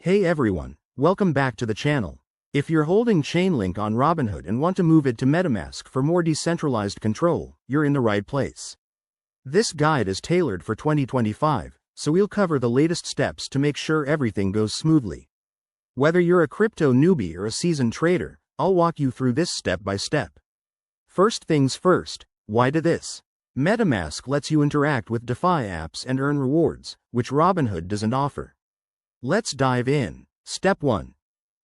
Hey everyone, welcome back to the channel. If you're holding Chainlink on Robinhood and want to move it to MetaMask for more decentralized control, you're in the right place. This guide is tailored for 2025, so we'll cover the latest steps to make sure everything goes smoothly. Whether you're a crypto newbie or a seasoned trader, I'll walk you through this step by step. First things first, why do this? MetaMask lets you interact with DeFi apps and earn rewards, which Robinhood doesn't offer. Let's dive in. Step 1.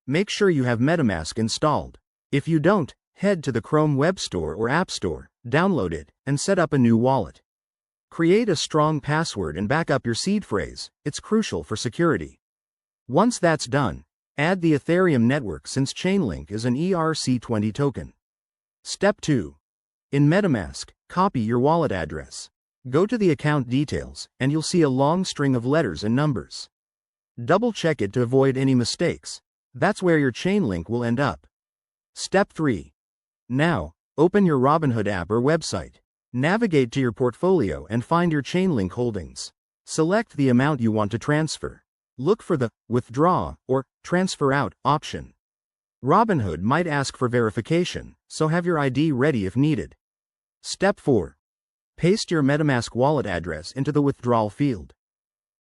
Make sure you have MetaMask installed. If you don't, head to the Chrome Web Store or App Store, download it, and set up a new wallet. Create a strong password and back up your seed phrase, it's crucial for security. Once that's done, add the Ethereum network since Chainlink is an ERC20 token. Step 2. In MetaMask, copy your wallet address. Go to the account details, and you'll see a long string of letters and numbers. Double-check it to avoid any mistakes. That's where your Chainlink will end up. Step 3. Now, open your Robinhood app or website. Navigate to your portfolio and find your Chainlink holdings. Select the amount you want to transfer. Look for the Withdraw or Transfer Out option. Robinhood might ask for verification, so have your ID ready if needed. Step 4. Paste your MetaMask wallet address into the withdrawal field.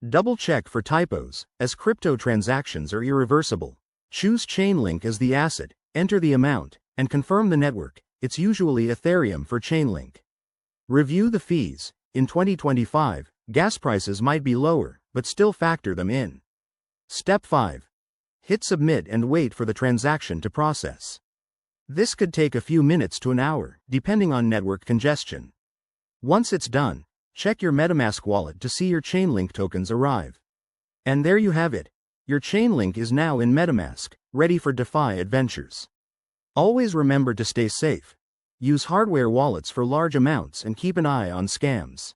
Double-check for typos, as crypto transactions are irreversible. Choose Chainlink as the asset, enter the amount, and confirm the network. It's usually Ethereum for Chainlink. Review the fees. In 2025, gas prices might be lower, but still factor them in. Step 5. Hit submit and wait for the transaction to process. This could take a few minutes to an hour, depending on network congestion. Once it's done, check your MetaMask wallet to see your Chainlink tokens arrive. And there you have it. Your Chainlink is now in MetaMask, ready for DeFi adventures. Always remember to stay safe. Use hardware wallets for large amounts and keep an eye on scams.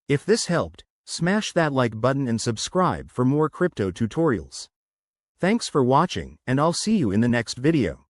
If this helped, smash that like button and subscribe for more crypto tutorials. Thanks for watching, and I'll see you in the next video.